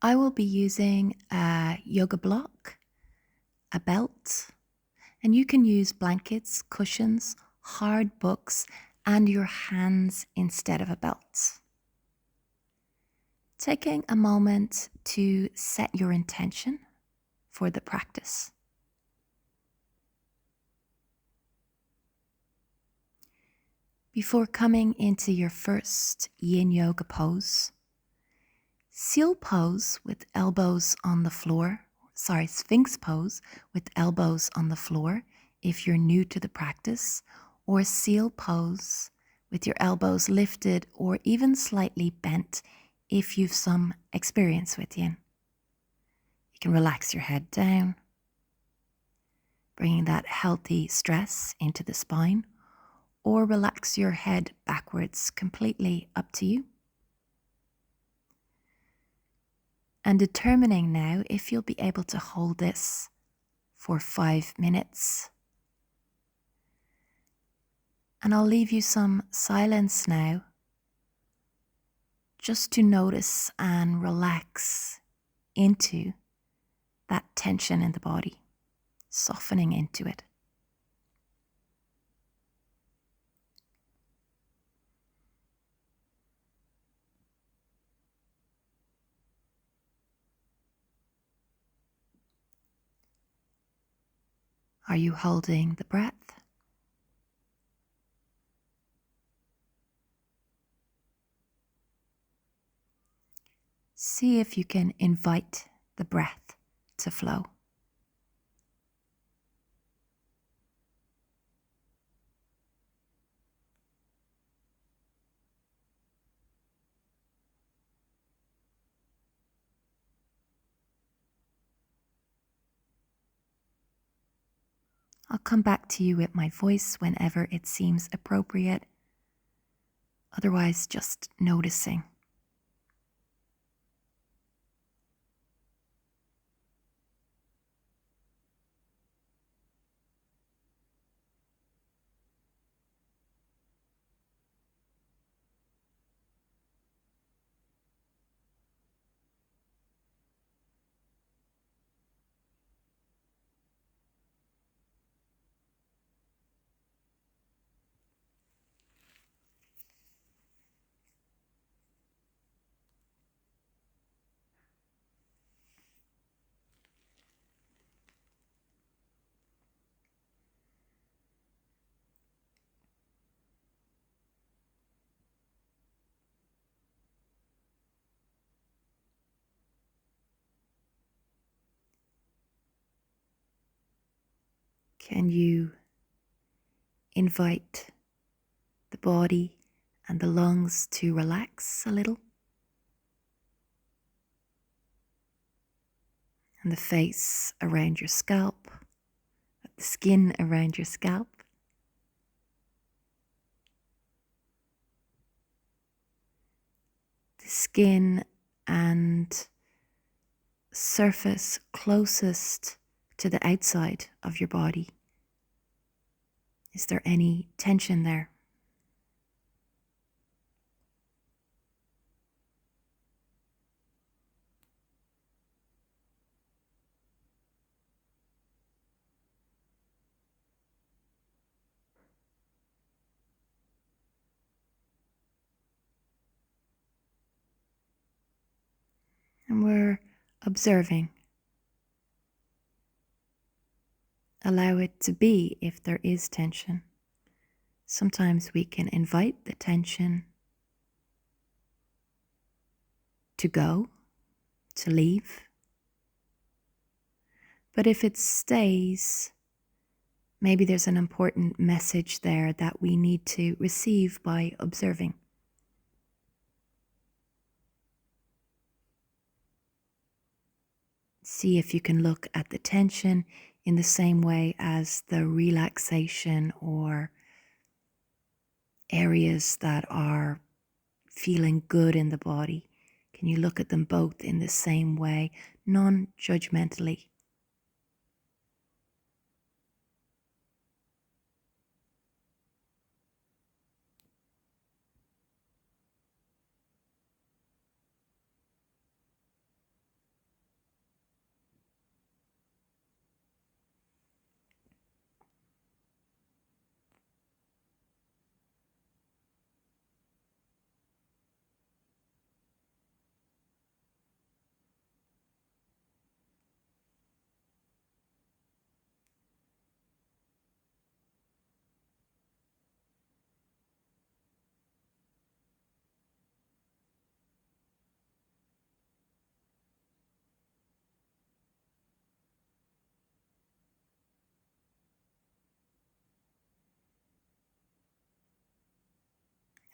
I will be using a yoga block, a belt, and you can use blankets, cushions, hard books, and your hands instead of a belt. Taking a moment to set your intention for the practice. Before coming into your first Yin Yoga pose, seal pose with elbows on the floor, Sphinx pose with elbows on the floor if you're new to the practice, or seal pose with your elbows lifted or even slightly bent if you've some experience with Yin. You can relax your head down, bringing that healthy stress into the spine, or relax your head backwards, completely up to you. And determining now if you'll be able to hold this for 5 minutes. And I'll leave you some silence now, just to notice and relax into that tension in the body, softening into it. Are you holding the breath? See if you can invite the breath to flow. I'll come back to you with my voice whenever it seems appropriate. Otherwise, just noticing. Can you invite the body and the lungs to relax a little? And the face around your scalp, the skin around your scalp. The skin and surface closest to the outside of your body. Is there any tension there? And we're observing. Allow it to be if there is tension. Sometimes we can invite the tension to go, to leave. But if it stays, maybe there's an important message there that we need to receive by observing. See if you can look at the tension in the same way as the relaxation or areas that are feeling good in the body. Can you look at them both in the same way, non-judgmentally?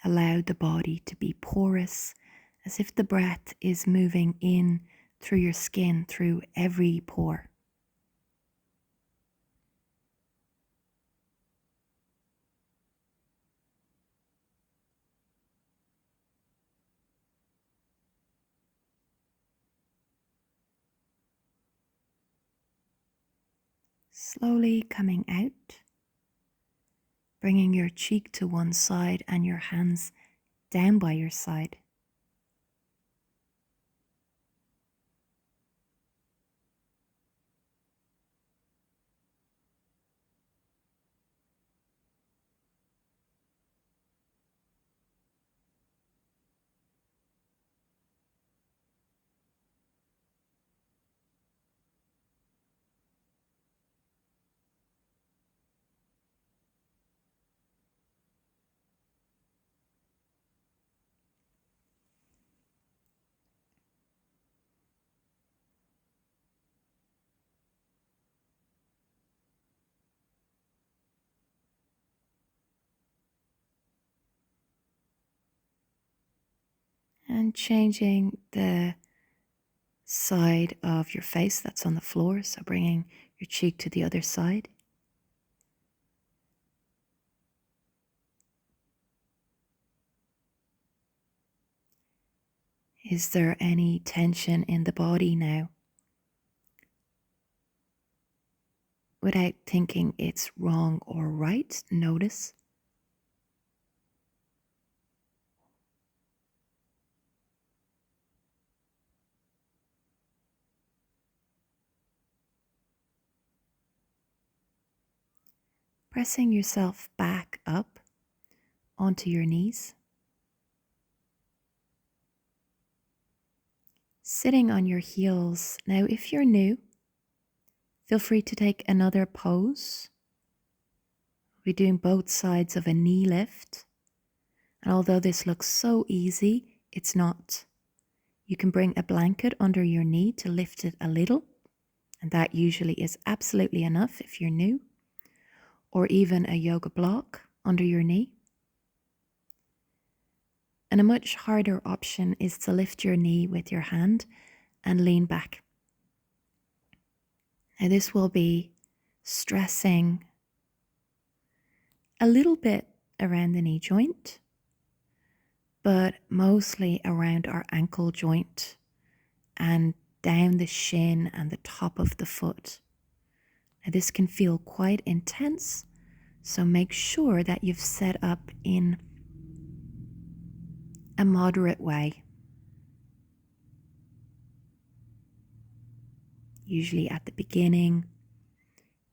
Allow the body to be porous, as if the breath is moving in through your skin, through every pore. Slowly coming out, bringing your cheek to one side and your hands down by your side. And changing the side of your face that's on the floor, so bringing your cheek to the other side. Is there any tension in the body now? Without thinking it's wrong or right, notice. Pressing yourself back up onto your knees. Sitting on your heels. Now, if you're new, feel free to take another pose. We're doing both sides of a knee lift. And although this looks so easy, it's not. You can bring a blanket under your knee to lift it a little, and that usually is absolutely enough if you're new, or even a yoga block under your knee. And a much harder option is to lift your knee with your hand and lean back. Now this will be stressing a little bit around the knee joint, but mostly around our ankle joint and down the shin and the top of the foot. Now this can feel quite intense, so make sure that you've set up in a moderate way. Usually at the beginning,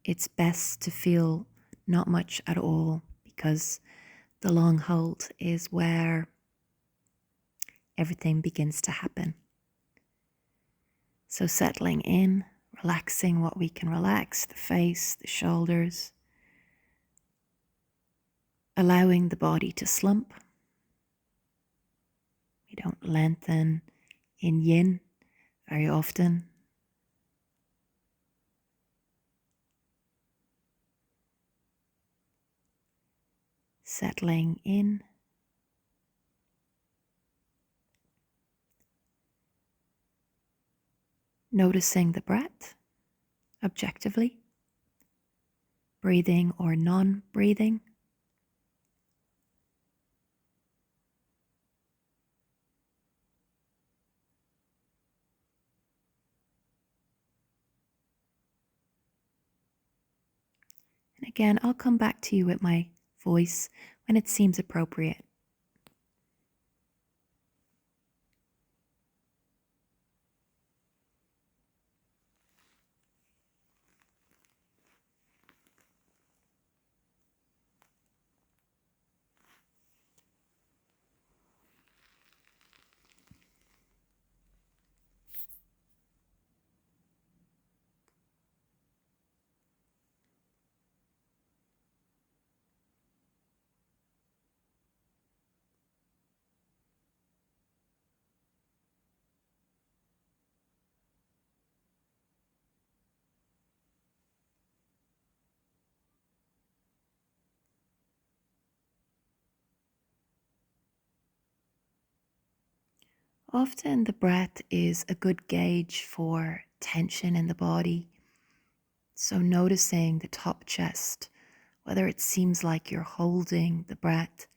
it's best to feel not much at all, because the long hold is where everything begins to happen. So settling in, relaxing what we can relax, the face, the shoulders, allowing the body to slump. We don't lengthen in yin very often. Settling in. Noticing the breath objectively, breathing or non-breathing. And again, I'll come back to you with my voice when it seems appropriate. Often the breath is a good gauge for tension in the body. So noticing the top chest, whether it seems like you're holding the breath,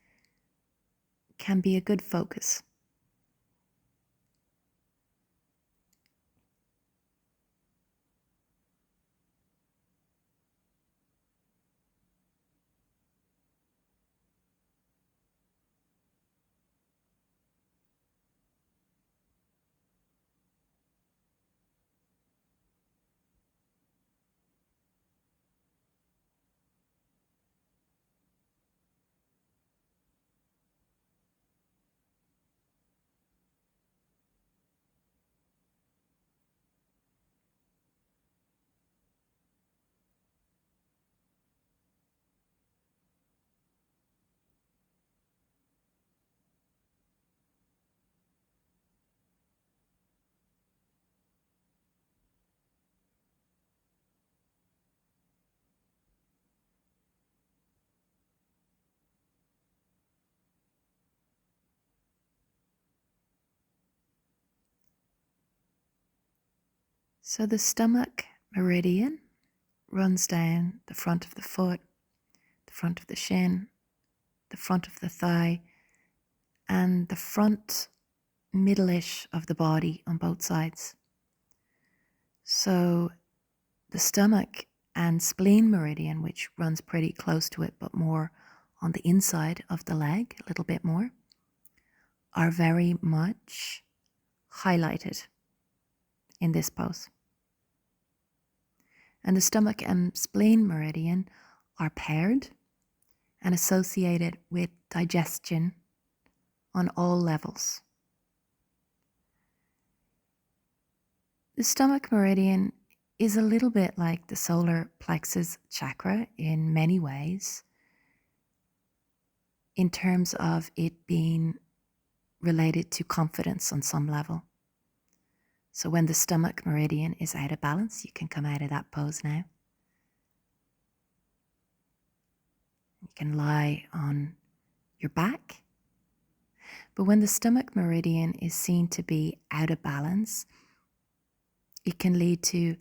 can be a good focus. So the stomach meridian runs down the front of the foot, the front of the shin, the front of the thigh, and the front middle-ish of the body on both sides. So the stomach and spleen meridian, which runs pretty close to it, but more on the inside of the leg, a little bit more, are very much highlighted in this pose. And the stomach and spleen meridian are paired and associated with digestion on all levels. The stomach meridian is a little bit like the solar plexus chakra in many ways, in terms of it being related to confidence on some level. So when the stomach meridian is out of balance, you can come out of that pose now. You can lie on your back. But when the stomach meridian is seen to be out of balance, it can lead to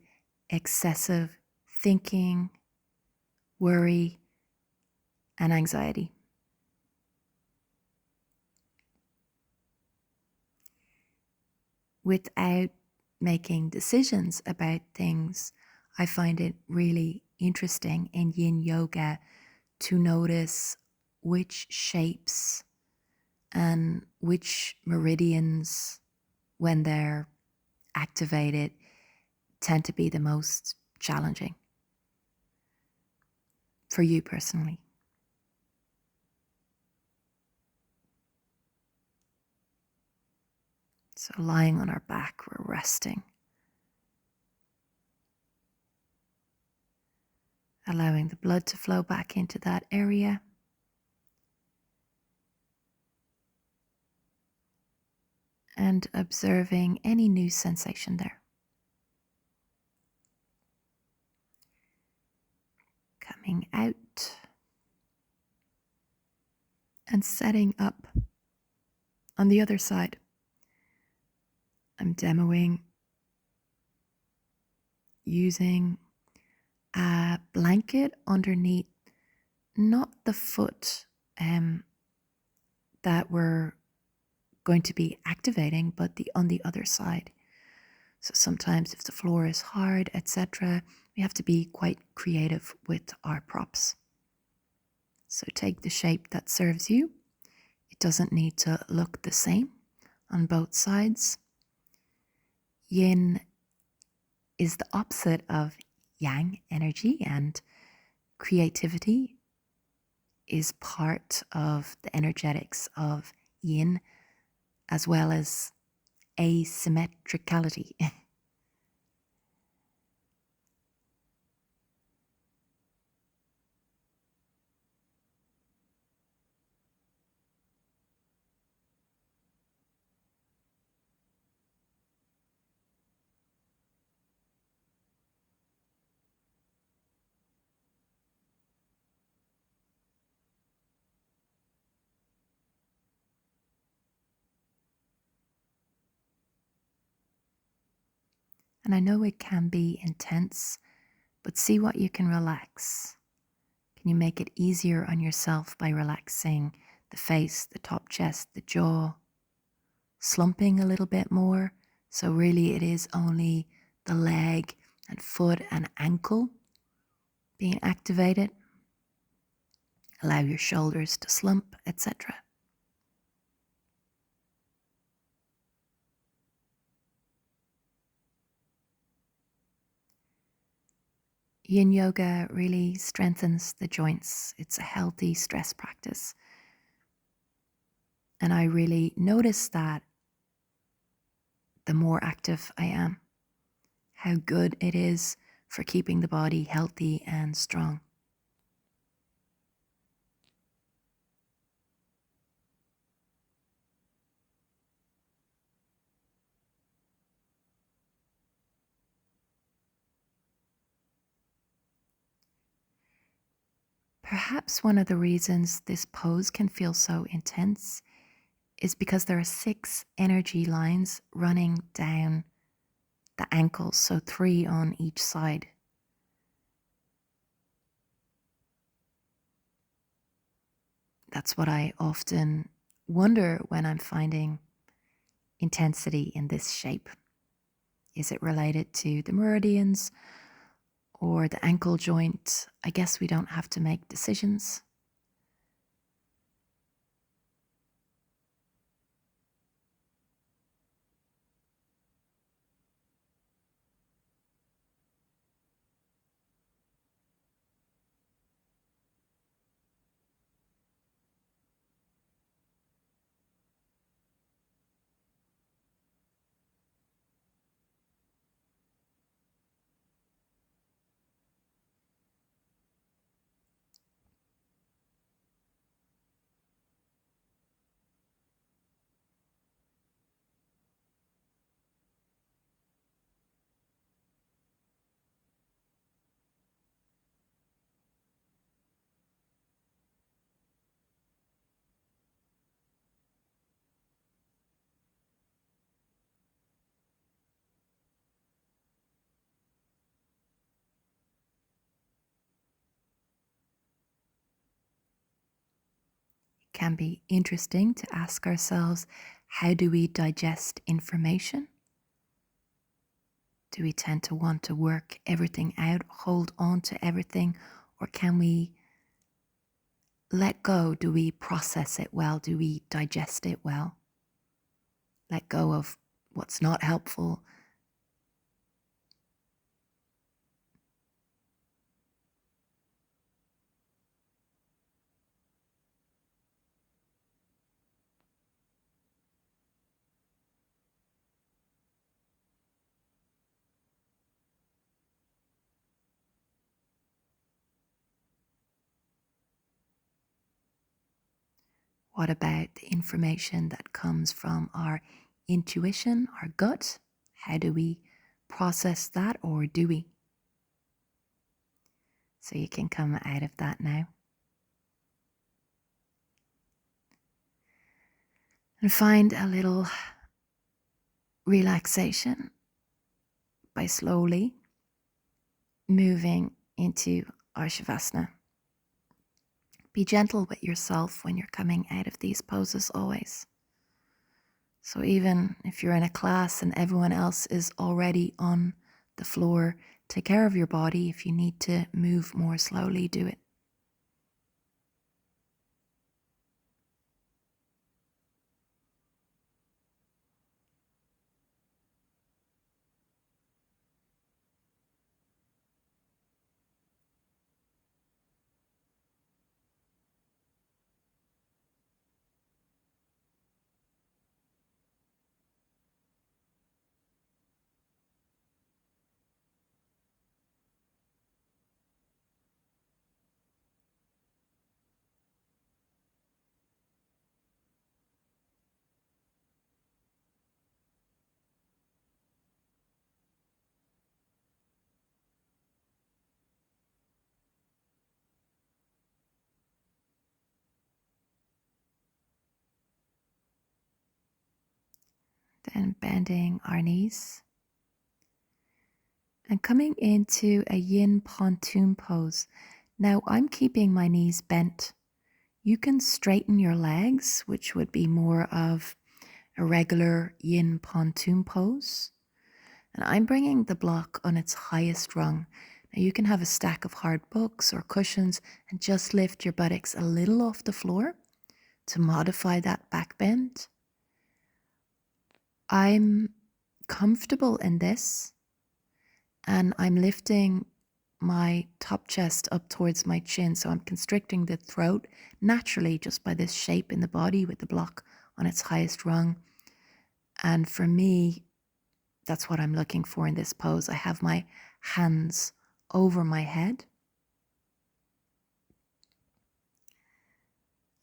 excessive thinking, worry, and anxiety. Without making decisions about things, I find it really interesting in Yin Yoga to notice which shapes and which meridians, when they're activated, tend to be the most challenging for you personally. So lying on our back, we're resting, allowing the blood to flow back into that area. And observing any new sensation there. Coming out and setting up on the other side. I'm demoing using a blanket underneath, not the foot that we're going to be activating, but on the other side. So sometimes if the floor is hard, etc., we have to be quite creative with our props. So take the shape that serves you. It doesn't need to look the same on both sides. Yin is the opposite of yang energy, and creativity is part of the energetics of yin, as well as asymmetricality. And I know it can be intense, but see what you can relax. Can you make it easier on yourself by relaxing the face, the top chest, the jaw, slumping a little bit more? So really it is only the leg and foot and ankle being activated. Allow your shoulders to slump, etc. Yin Yoga really strengthens the joints. It's a healthy stress practice. And I really notice that the more active I am, how good it is for keeping the body healthy and strong. Perhaps one of the reasons this pose can feel so intense is because there are 6 energy lines running down the ankles, so 3 on each side. That's what I often wonder when I'm finding intensity in this shape. Is it related to the meridians or the ankle joint? I guess we don't have to make decisions. It can be interesting to ask ourselves, how do we digest information? Do we tend to want to work everything out, hold on to everything, or can we let go? Do we process it well? Do we digest it well? Let go of what's not helpful. What about the information that comes from our intuition, our gut? How do we process that, or do we? So you can come out of that now. And find a little relaxation by slowly moving into our Shavasana. Be gentle with yourself when you're coming out of these poses always. So even if you're in a class and everyone else is already on the floor, take care of your body. If you need to move more slowly, do it. Then bending our knees, And coming into a yin pontoon pose. Now I'm keeping my knees bent. You can straighten your legs, which would be more of a regular yin pontoon pose. And I'm bringing the block on its highest rung. Now you can have a stack of hard books or cushions and just lift your buttocks a little off the floor to modify that back bend. I'm comfortable in this, and I'm lifting my top chest up towards my chin, so I'm constricting the throat naturally just by this shape in the body with the block on its highest rung. And for me, that's what I'm looking for in this pose. I have my hands over my head,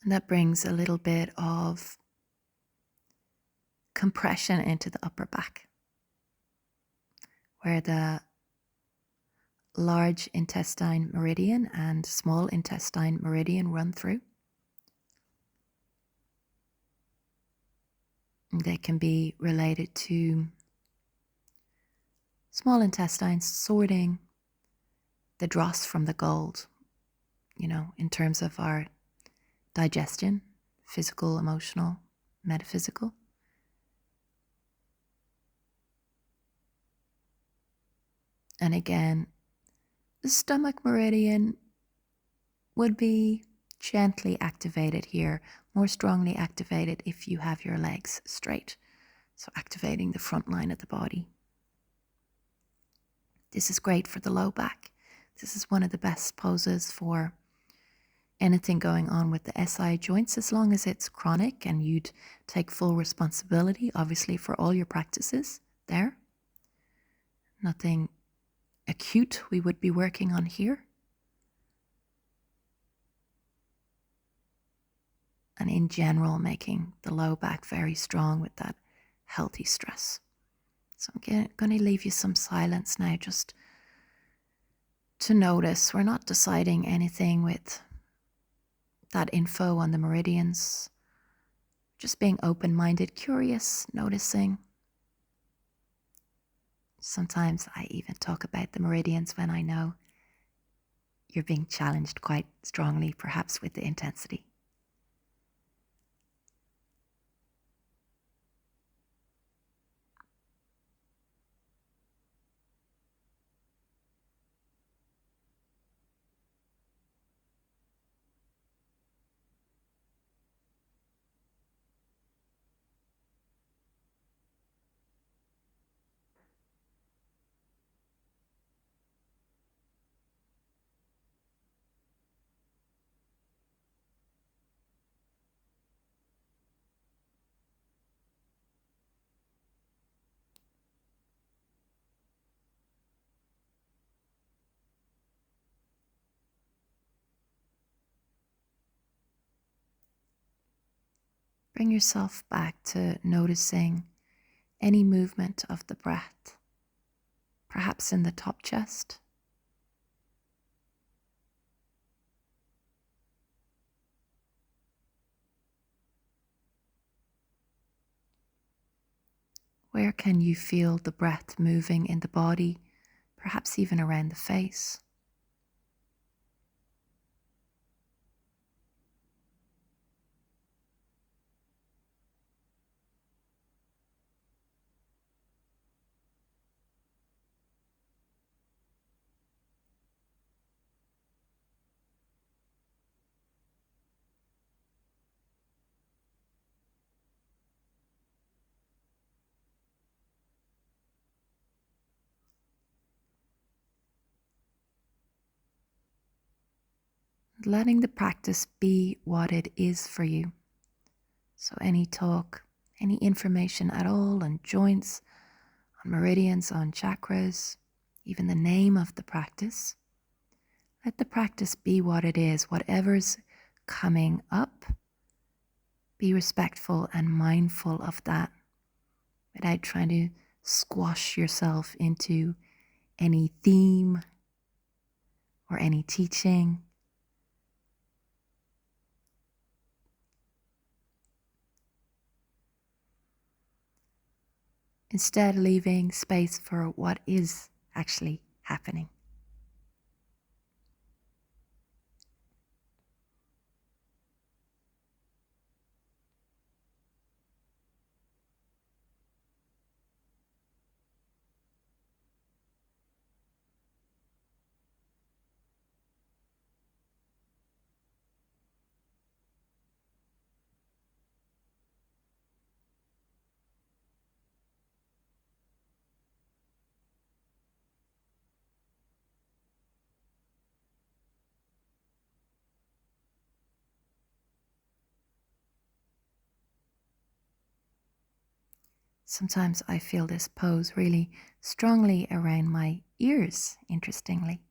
and that brings a little bit of compression into the upper back, where the large intestine meridian and small intestine meridian run through. They can be related to small intestine sorting the dross from the gold, in terms of our digestion, physical, emotional, metaphysical. And again, the stomach meridian would be gently activated here, more strongly activated if you have your legs straight. So activating the front line of the body. This is great for the low back. This is one of the best poses for anything going on with the SI joints, as long as it's chronic and you'd take full responsibility, obviously, for all your practices there. Nothing acute we would be working on here. And in general, making the low back very strong with that healthy stress. So I'm going to leave you some silence now just to notice. We're not deciding anything with that info on the meridians. Just being open-minded, curious, noticing. Sometimes I even talk about the meridians when I know you're being challenged quite strongly, perhaps with the intensity. Bring yourself back to noticing any movement of the breath, perhaps in the top chest. Where can you feel the breath moving in the body, perhaps even around the face? Letting the practice be what it is for you. So any talk, any information at all on joints, on meridians, on chakras, even the name of the practice, let the practice be what it is. Whatever's coming up, be respectful and mindful of that without trying to squash yourself into any theme or any teaching. Instead, leaving space for what is actually happening. Sometimes I feel this pose really strongly around my ears, interestingly.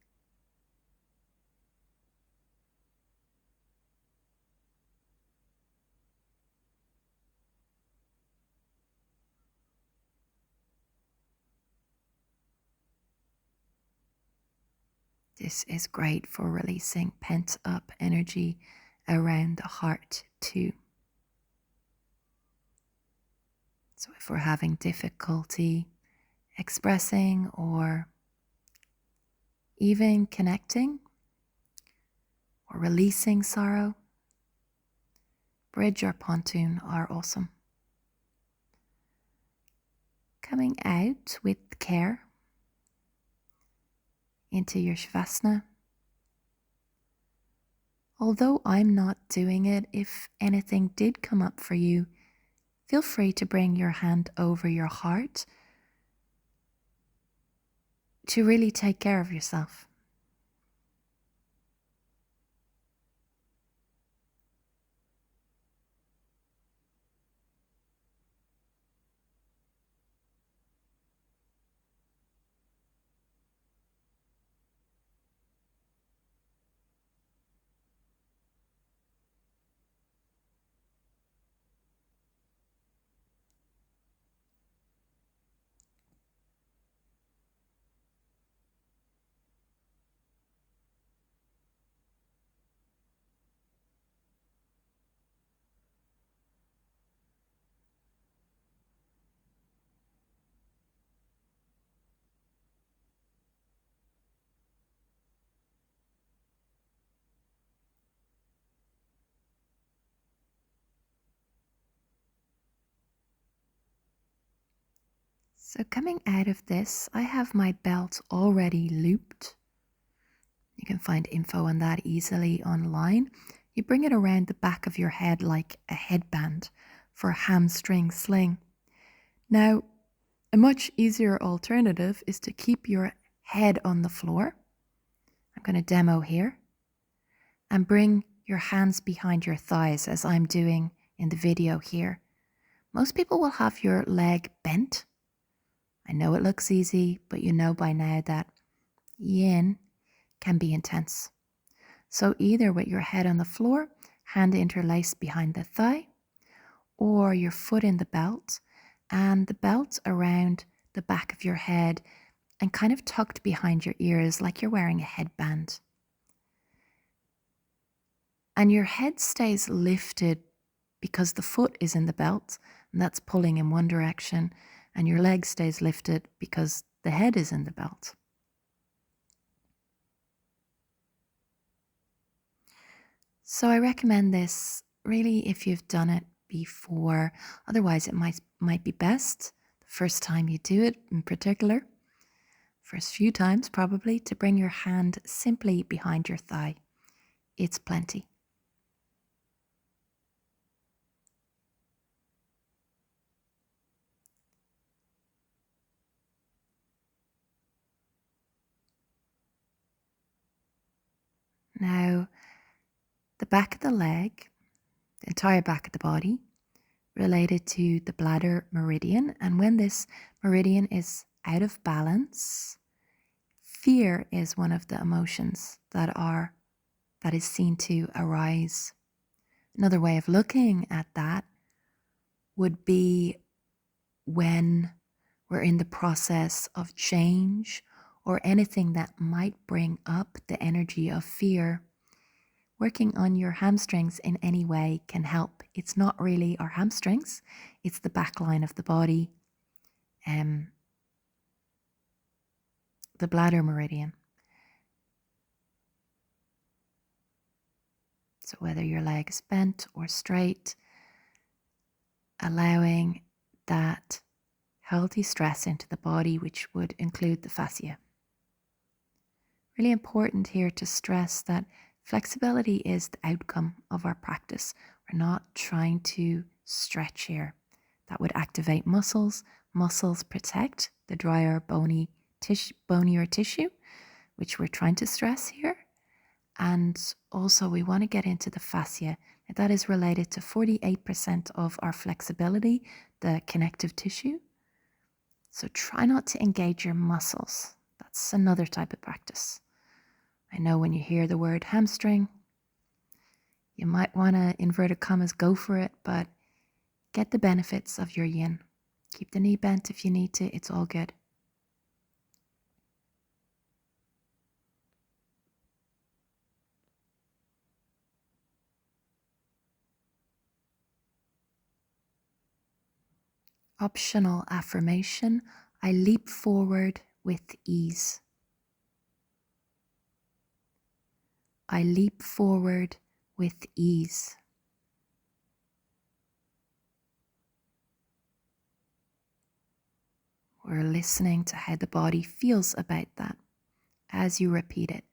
This is great for releasing pent up energy around the heart too. So if we're having difficulty expressing or even connecting or releasing sorrow, bridge or pontoon are awesome. Coming out with care into your Shavasana. Although I'm not doing it, if anything did come up for you, feel free to bring your hand over your heart to really take care of yourself. So coming out of this, I have my belt already looped. You can find info on that easily online. You bring it around the back of your head like a headband for a hamstring sling. Now, a much easier alternative is to keep your head on the floor. I'm going to demo here. And bring your hands behind your thighs as I'm doing in the video here. Most people will have your leg bent. I know it looks easy, but you know by now that yin can be intense. So either with your head on the floor, hand interlaced behind the thigh, or your foot in the belt and the belt around the back of your head and kind of tucked behind your ears like you're wearing a headband. And your head stays lifted because the foot is in the belt and that's pulling in one direction, and your leg stays lifted because the head is in the belt. So I recommend this really if you've done it before. Otherwise, it might be best the first time you do it in particular, first few times probably, to bring your hand simply behind your thigh. It's plenty. Now, the back of the leg, the entire back of the body, related to the bladder meridian. And when this meridian is out of balance, fear is one of the emotions that is seen to arise. Another way of looking at that would be when we're in the process of change or anything that might bring up the energy of fear. Working on your hamstrings in any way can help. It's not really our hamstrings, it's the back line of the body. the bladder meridian. So whether your leg is bent or straight, allowing that healthy stress into the body, which would include the fascia. Really important here to stress that flexibility is the outcome of our practice. We're not trying to stretch here. That would activate muscles. Muscles protect the drier, bonier tissue, which we're trying to stress here. And also we want to get into the fascia. That is related to 48% of our flexibility, the connective tissue. So try not to engage your muscles. That's another type of practice. I know when you hear the word hamstring, you might want to, inverted commas, go for it, but get the benefits of your yin. Keep the knee bent if you need to, it's all good. Optional affirmation, I leap forward with ease. I leap forward with ease. We're listening to how the body feels about that as you repeat it.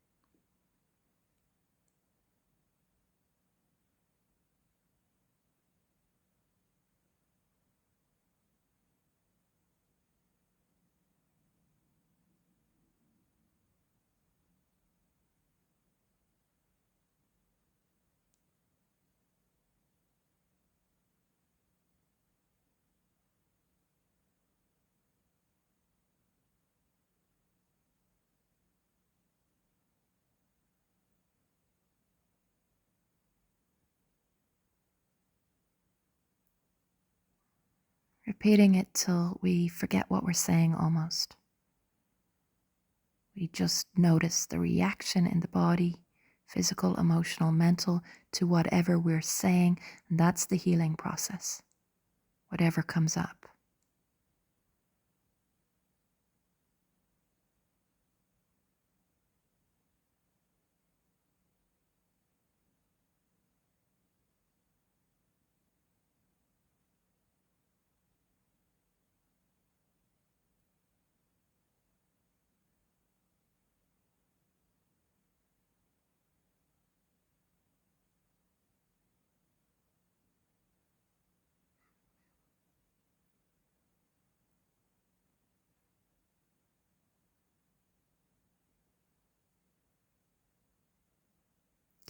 Repeating it till we forget what we're saying almost. We just notice the reaction in the body, physical, emotional, mental, to whatever we're saying. And that's the healing process, whatever comes up.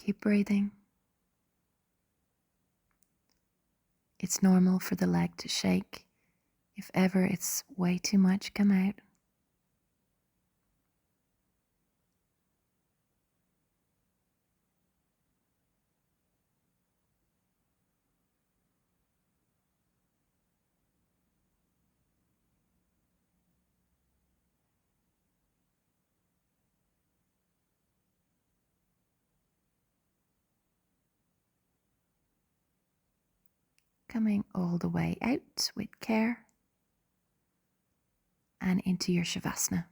Keep breathing. It's normal for the leg to shake. If ever it's way too much, come out. Coming all the way out with care and into your Shavasana.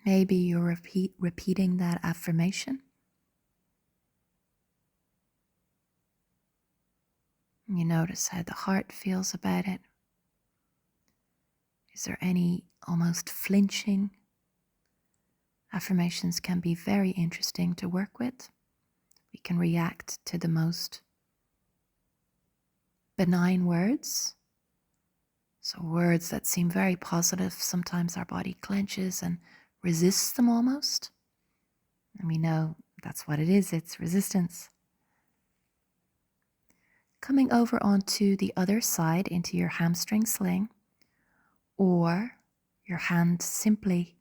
Maybe you're repeating that affirmation. You notice how the heart feels about it. Is there any almost flinching? Affirmations can be very interesting to work with. We can react to the most benign words. So words that seem very positive, sometimes our body clenches and resists them almost. And we know that's what it is, it's resistance. Coming over onto the other side into your hamstring sling, or your hand simply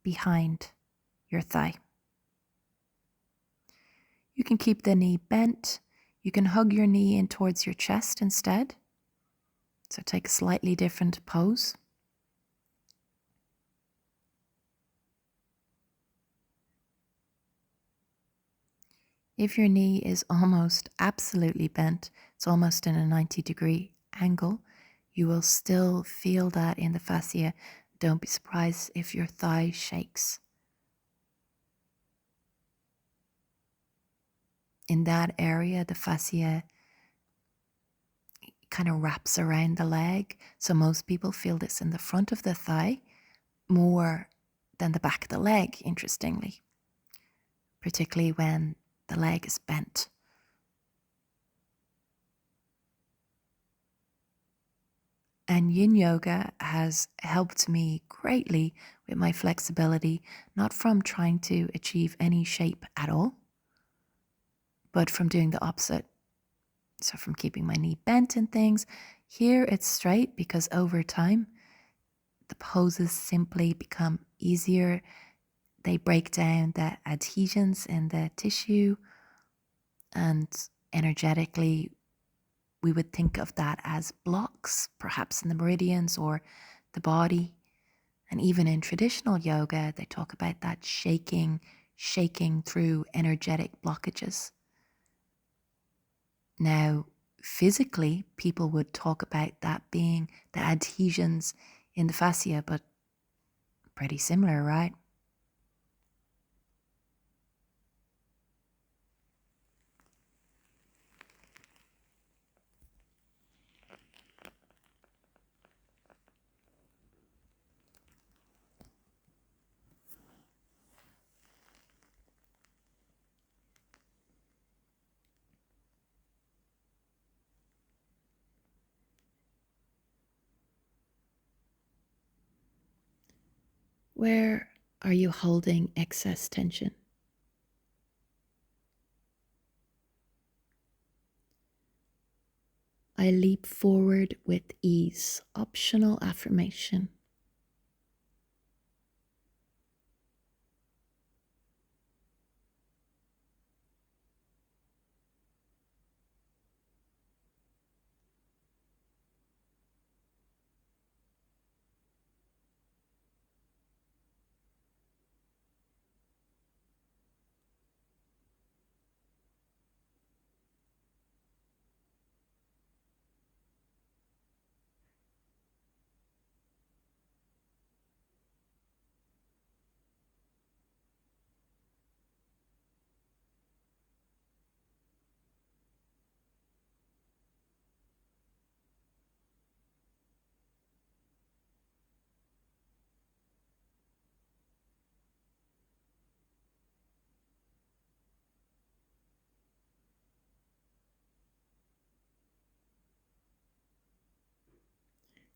behind your thigh. You can keep the knee bent. You can hug your knee in towards your chest instead. So take a slightly different pose. If your knee is almost absolutely bent, it's almost in a 90-degree angle, you will still feel that in the fascia. Don't be surprised if your thigh shakes. In that area, the fascia kind of wraps around the leg. So most people feel this in the front of the thigh more than the back of the leg, interestingly, particularly when the leg is bent. And Yin Yoga has helped me greatly with my flexibility, not from trying to achieve any shape at all, but from doing the opposite. So from keeping my knee bent and things. Here it's straight because over time, the poses simply become easier. They break down the adhesions in the tissue, and energetically, we would think of that as blocks, perhaps in the meridians or the body. And even in traditional yoga, they talk about that shaking through energetic blockages. Now, physically, people would talk about that being the adhesions in the fascia, but pretty similar, right? Where are you holding excess tension? I leap forward with ease. Optional affirmation.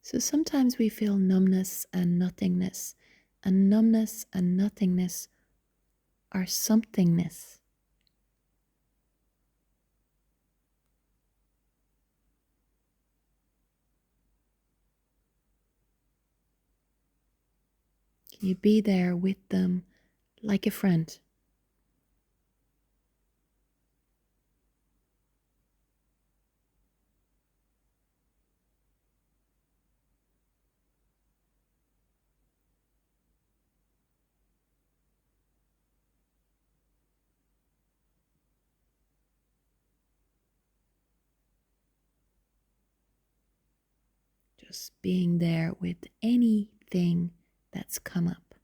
So sometimes we feel numbness and nothingness, and numbness and nothingness are somethingness. Can you be there with them like a friend? Just being there with anything that's come up.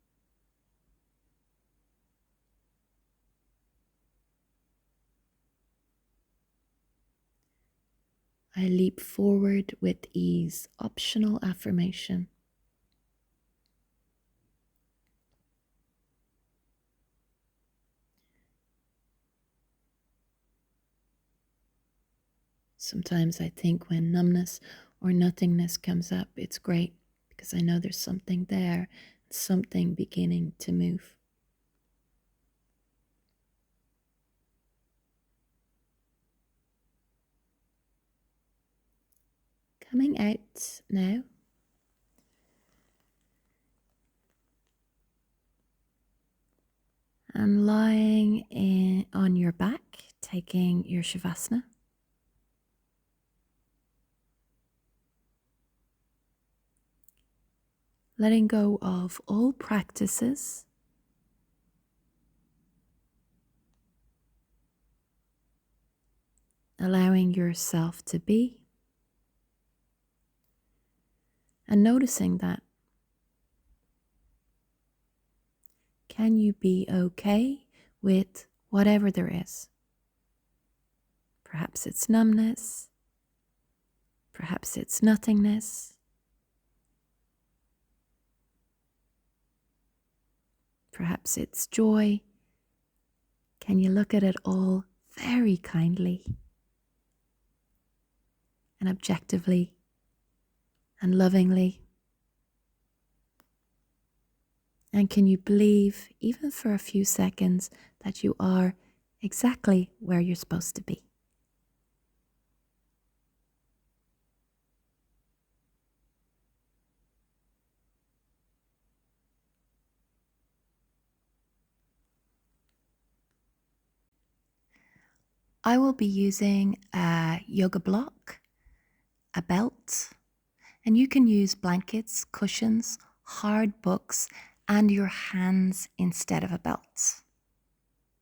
I leap forward with ease. Optional affirmation. Sometimes I think when numbness or nothingness comes up, it's great because I know there's something there, something beginning to move. Coming out now. And lying on your back, taking your Shavasana. Letting go of all practices allowing yourself to be and noticing that. Can you be okay with whatever there is? Perhaps it's numbness, perhaps it's nothingness, perhaps it's joy. Can you look at it all very kindly and objectively and lovingly? And can you believe, even for a few seconds, that you are exactly where you're supposed to be? I will be using a yoga block, a belt, and you can use blankets, cushions, hard books, and your hands instead of a belt.